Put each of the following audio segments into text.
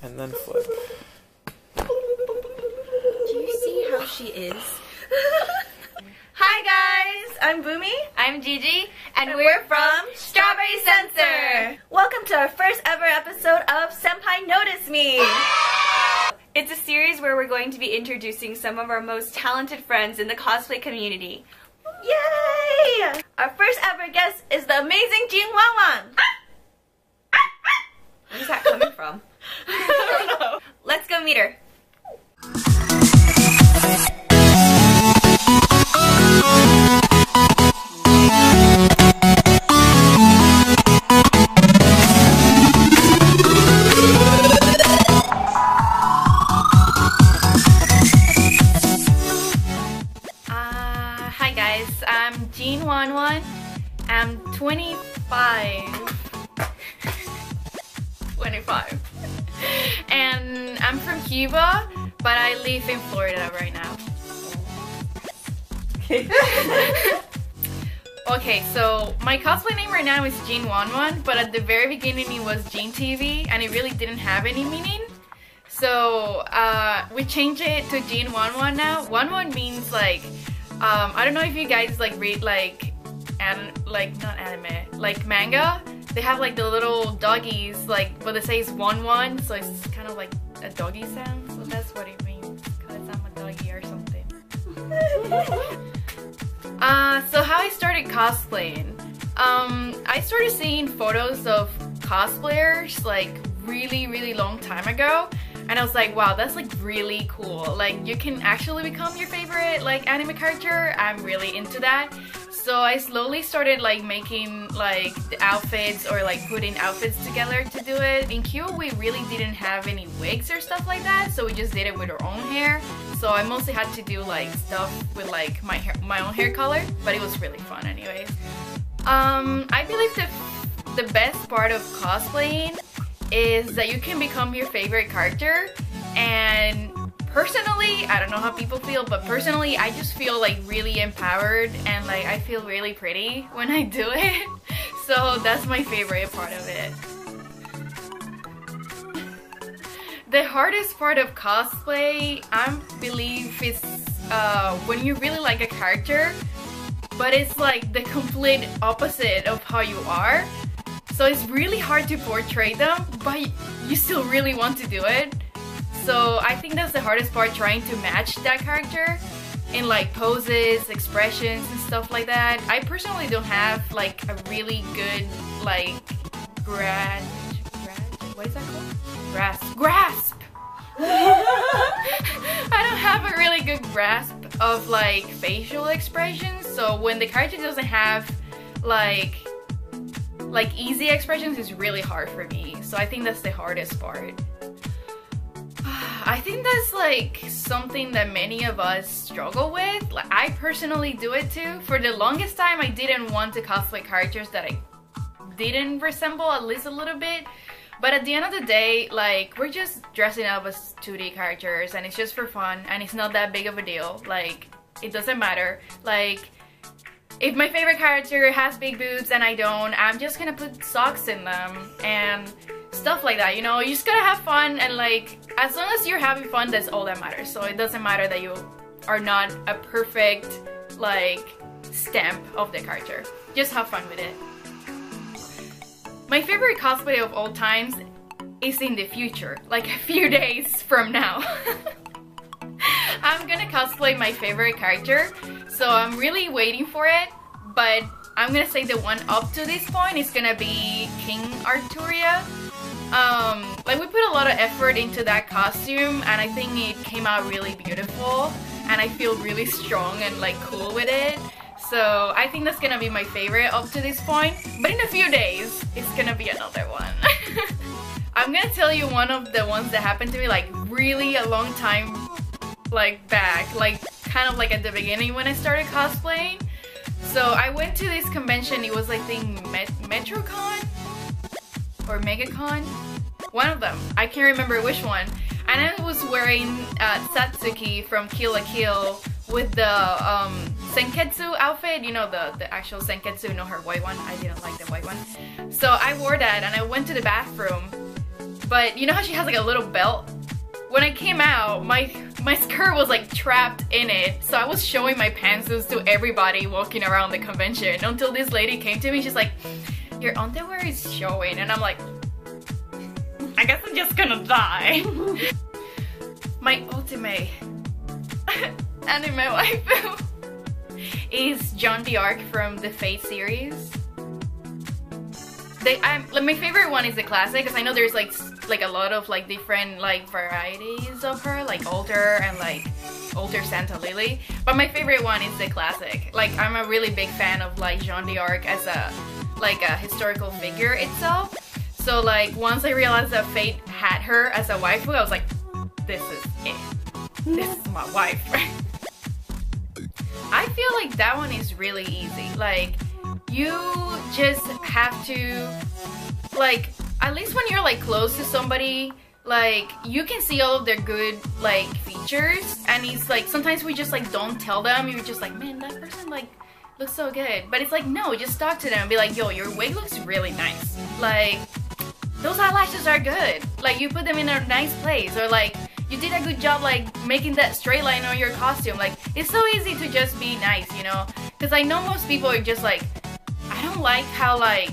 and then flip. Do you see how she is? Hi guys, I'm Boomy. I'm Gigi, And we're from Strawberry Sensor. Welcome to our first ever episode of Senpai Notice Me. It's a series where we're going to be introducing some of our most talented friends in the cosplay community. Yay! Our first ever guest is the amazing Wanwan. Where's that coming from? I don't know. Let's go meet her. Hi guys, I'm Wanwan. I'm 25. And I'm from Cuba, but I live in Florida right now. Okay, so my cosplay name right now is Wanwan, but at the very beginning it was TV, and it really didn't have any meaning. So we changed it to Wanwan now. Wanwan means like, I don't know if you guys like read like not anime, like manga. They have like the little doggies, like what they say is Wanwan, so it's kind of like a doggy sound. So that's what it means, because I'm a doggy or something. So how I started cosplaying. I started seeing photos of cosplayers like really long time ago, and I was like, wow, that's like really cool. Like you can actually become your favorite like anime character. I'm really into that. So I slowly started like making like the outfits or like putting outfits together to do it. In Cuba we really didn't have any wigs or stuff like that, so we just did it with our own hair. So I mostly had to do like stuff with like my own hair color, but it was really fun anyways. I believe the best part of cosplaying is that you can become your favorite character, and personally, I don't know how people feel, but personally I just feel like really empowered, and like I feel really pretty when I do it. So that's my favorite part of it. The hardest part of cosplay, I believe, is when you really like a character, but it's like the complete opposite of how you are. So it's really hard to portray them, but you still really want to do it. So I think that's the hardest part, trying to match that character in like poses, expressions, and stuff like that. I personally don't have like a really good like what is that called? Grasp! I don't have a really good grasp of like facial expressions, so when the character doesn't have like easy expressions, it's really hard for me. So I think that's the hardest part. I think that's like something that many of us struggle with. Like I personally do it too. For the longest time I didn't want to cosplay characters that I didn't resemble at least a little bit. But at the end of the day, like we're just dressing up as 2D characters, and it's just for fun, and it's not that big of a deal. Like it doesn't matter. Like if my favorite character has big boobs and I don't, I'm just gonna put socks in them and stuff like that, you know? You just gotta have fun, and like as long as you're having fun, that's all that matters. So it doesn't matter that you are not a perfect like stamp of the character. Just have fun with it. My favorite cosplay of all times is in the future, like a few days from now. I'm gonna cosplay my favorite character, so I'm really waiting for it, but I'm gonna say the one up to this point is gonna be King Arturia. Like we put a lot of effort into that costume, and I think it came out really beautiful, and I feel really strong and like cool with it. So I think that's gonna be my favorite up to this point, but in a few days it's gonna be another one. I'm gonna tell you one of the ones that happened to me like really a long time like back, like kind of like at the beginning when I started cosplaying. So I went to this convention. It was I think MetroCon or MegaCon, one of them, I can't remember which one, and I was wearing Satsuki from Kill la Kill with the Senketsu outfit, you know, the actual Senketsu, not her white one. I didn't like the white one. So I wore that and I went to the bathroom, but you know how she has like a little belt? When I came out, my skirt was like trapped in it, so I was showing my pantsuits to everybody walking around the convention until this lady came to me. She's like, your underwear is showing, and I'm like, I guess I'm just gonna die. My ultimate anime waifu is John the Arc from the Fate series. My favorite one is the classic, because I know there's like a lot of like different like varieties of her, like older and like older Santa Lily, but my favorite one is the classic. Like, I'm a really big fan of like Jeanne d'Arc as a historical figure itself. So like once I realized that Fate had her as a waifu, I was like, this is it. This is my wife. I feel like that one is really easy. Like, you just have to, like, at least when you're like close to somebody, like, you can see all of their good like features, and it's like sometimes we just like don't tell them. You're just like, man, that person like looks so good, but it's like, no, just talk to them and be like, yo, your wig looks really nice, like those eyelashes are good, like you put them in a nice place, or like you did a good job like making that straight line on your costume. Like, it's so easy to just be nice, you know, because I know most people are just like, I don't like how like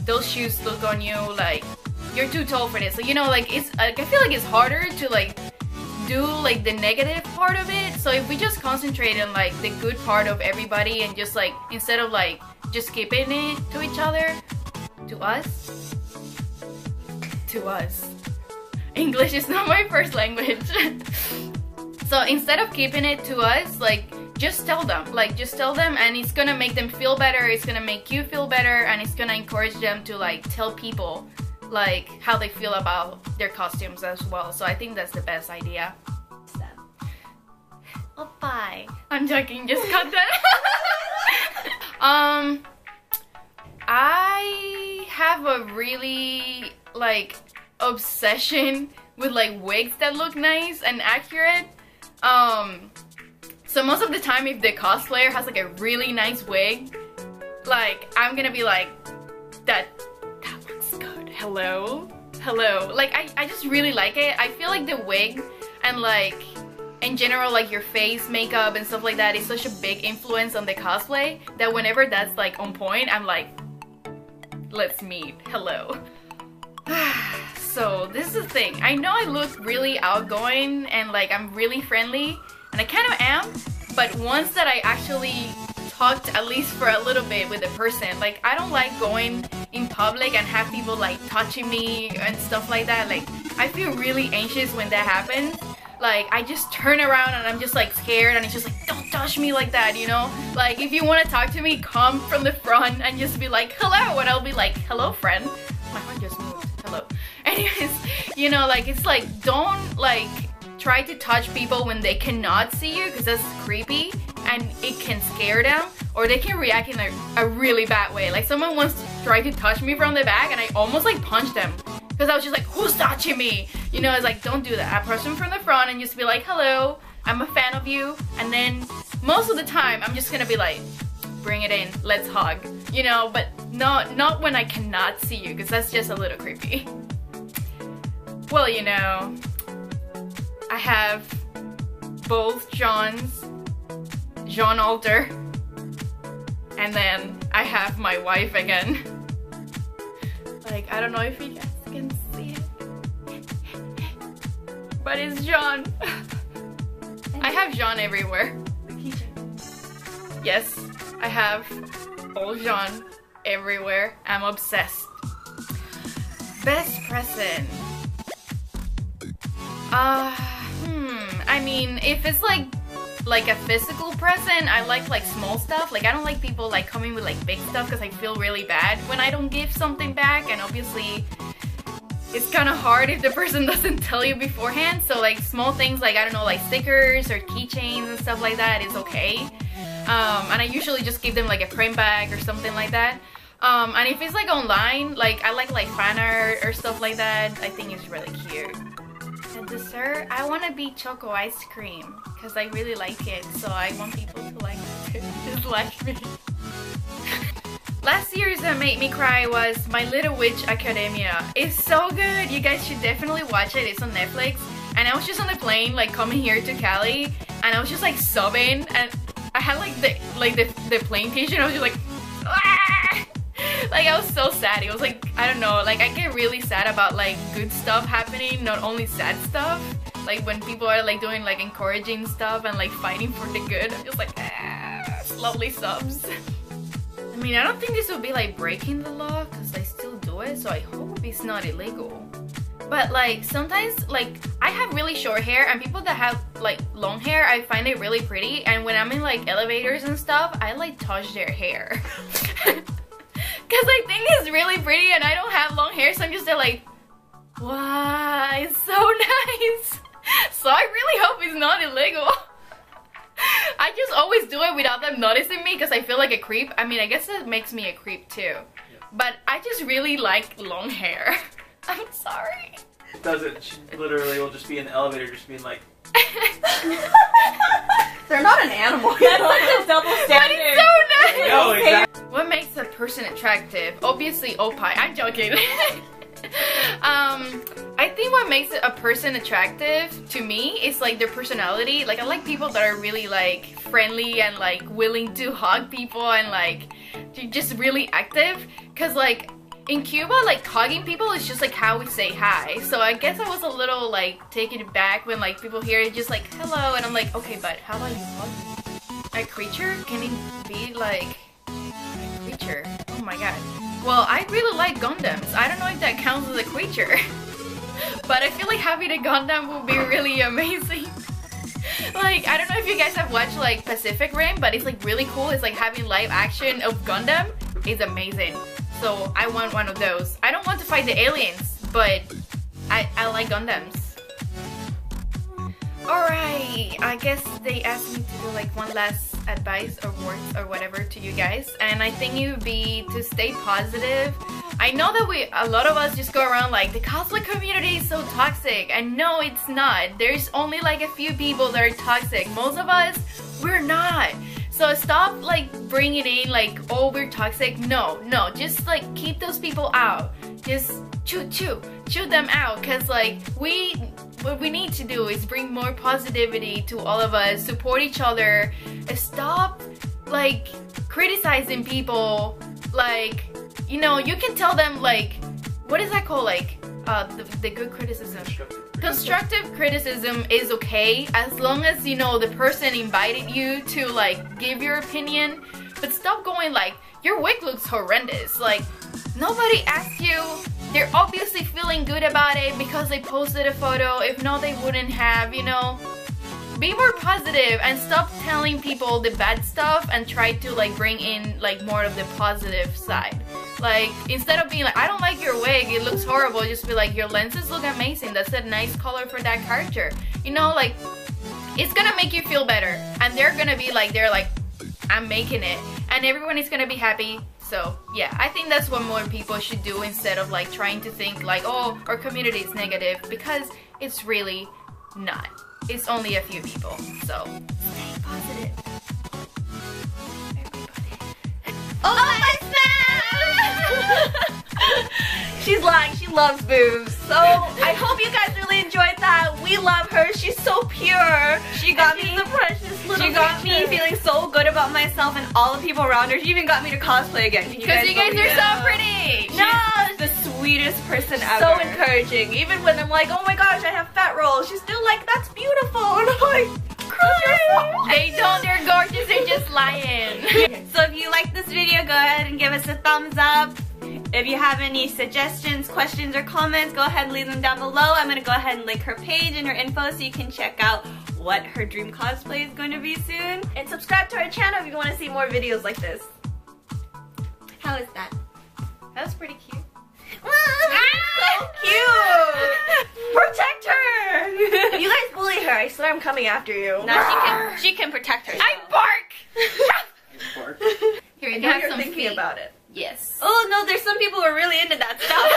those shoes look on you, like you're too tall for this. So, you know, like, it's like, I feel like it's harder to like do like the negative part of it. So if we just concentrate on like the good part of everybody, and just like, instead of like just keeping it to each other, to us. English is not my first language. So instead of keeping it to us, like, just tell them, and it's gonna make them feel better, it's gonna make you feel better, and it's gonna encourage them to like tell people like how they feel about their costumes as well. So I think that's the best idea. Oh, bye. I'm joking, just cut that. I have a really like obsession with like wigs that look nice and accurate. So most of the time, if the cosplayer has like a really nice wig, like, I'm gonna be like, that looks good, hello. Like, I just really like it. I feel like the wig and like in general, like your face makeup and stuff like that is such a big influence on the cosplay that whenever that's like on point, I'm like, let's meet, hello. So this is the thing, I know I look really outgoing and like I'm really friendly, and I kind of am, but once that I actually talked at least for a little bit with a person, like, I don't like going in public and have people like touching me and stuff like that. Like, I feel really anxious when that happens. Like, I just turn around and I'm just like scared, and it's just like, don't touch me like that, you know? Like, if you want to talk to me, come from the front and just be like, hello, and I'll be like, hello, friend. My heart just moved, hello. Anyways, you know, like, it's like, don't like try to touch people when they cannot see you, because that's creepy and it can scare them, or they can react in a really bad way. Like, someone once tried to touch me from the back and I almost like punched them, because I was just like, who's touching me? You know, it's like, don't do that. Approach them from the front and just be like, hello, I'm a fan of you. And then most of the time I'm just gonna be like, bring it in, let's hug, you know, but not when I cannot see you, because that's just a little creepy. Well, you know, I have both Jean's, Jean Alter, and then I have my wife again. Like, I don't know if you guys can see it, but it's Jean. I have Jean everywhere. Yes, I have all Jean everywhere. I'm obsessed. Best present. I mean, if it's like a physical present, I like small stuff. Like, I don't like people like coming with like big stuff, because I feel really bad when I don't give something back, and obviously it's kind of hard if the person doesn't tell you beforehand. So like small things like, I don't know, like stickers or keychains and stuff like that is okay. And I usually just give them like a print bag or something like that. And if it's like online, like I like fan art or stuff like that, I think it's really cute. And dessert, I want to be choco ice cream, because I really like it, so I want people to like it just like me. last series that made me cry was My Little Witch Academia. It's so good. You guys should definitely watch it. It's on Netflix. And I was just on the plane, like coming here to Cali, and I was just like sobbing, and I had like the plane tissue, and I was just like, ah! Like I was so sad. It was like, I don't know, like I get really sad about like good stuff happening, not only sad stuff. Like when people are like doing like encouraging stuff and like fighting for the good, I'm just like, ah, lovely subs. I mean, I don't think this would be like breaking the law because I still do it, so I hope it's not illegal. But like sometimes like I have really short hair, and people that have like long hair, I find it really pretty, and when I'm in like elevators and stuff, I like touch their hair. Cause I think it's really pretty and I don't have long hair, so I'm just there like, wow, it's so nice. So I really hope it's not illegal. I just always do it without them noticing me because I feel like a creep. I mean, I guess it makes me a creep too. But I just really like long hair. I'm sorry. It doesn't. She literally will just be in the elevator just being like... They're not an animal. That's like a double standard. But it's so nice. No, exactly. What makes a person attractive? Obviously, opie. I'm joking. I think what makes a person attractive to me is like their personality. Like I like people that are really like friendly and like willing to hug people and like just really active. Cause like in Cuba, like hugging people is just like how we say hi. So I guess I was a little like taken aback when like people hear it just like hello, and I'm like, okay, but how about you hug me? A creature? Can it be like a creature? Oh my god. Well, I really like Gundams. I don't know if that counts as a creature. But I feel like having a Gundam would be really amazing. Like, I don't know if you guys have watched like Pacific Rim, but it's like really cool. It's like having live action of Gundam. It's amazing. So I want one of those. I don't want to fight the aliens, but I like Gundams. Alright, I guess they asked me to do like one last advice or words or whatever to you guys, and I think it would be to stay positive. I know that a lot of us just go around like the cosplay community is so toxic, and no, it's not. There's only like a few people that are toxic. Most of us, we're not. So stop like bringing in like, oh, we're toxic. No, just like keep those people out. Just chew them out, because like what we need to do is bring more positivity to all of us, support each other, stop like criticizing people. Like, you know, you can tell them like, what is that called, like the good criticism. Constructive criticism is okay as long as, you know, the person invited you to like give your opinion. But stop going like, your wig looks horrendous. Like, nobody asked you. They're obviously feeling good about it because they posted a photo. If not, they wouldn't have, you know. Be more positive and stop telling people the bad stuff and try to like bring in like more of the positive side. Like, instead of being like, I don't like your wig, it looks horrible, just be like, your lenses look amazing, that's a nice color for that character. You know, like, it's gonna make you feel better. And they're gonna be like, I'm making it. And everyone is gonna be happy. So yeah, I think that's what more people should do instead of like trying to think like, oh, our community is negative, because it's really not. It's only a few people, so stay positive. Everybody. Oh my snap! She's lying, she loves boobs. So I hope you guys really enjoyed that. We love her, she's so pure. She got me the precious little. She got me feeling so good about myself and all the people around her. She even got me to cosplay again. Because you guys are so pretty. No, she's the sweetest person ever. So encouraging. Even when I'm like, oh my gosh, I have fat rolls, she's still like, that's beautiful. And I'm like, cry. They don't, they're gorgeous, they're just lying. So if you like this video, go ahead and give us a thumbs up. If you have any suggestions, questions, or comments, go ahead and leave them down below. I'm going to go ahead and link her page and her info so you can check out what her dream cosplay is going to be soon. And subscribe to our channel if you want to see more videos like this. How is that? That's pretty cute. So cute! Protect her! If you guys bully her, I swear I'm coming after you. Now she can protect herself. I bark! Bark. Here, you now have you're some thinking feet. about it. Yes. Oh no, there's some people who are really into that stuff.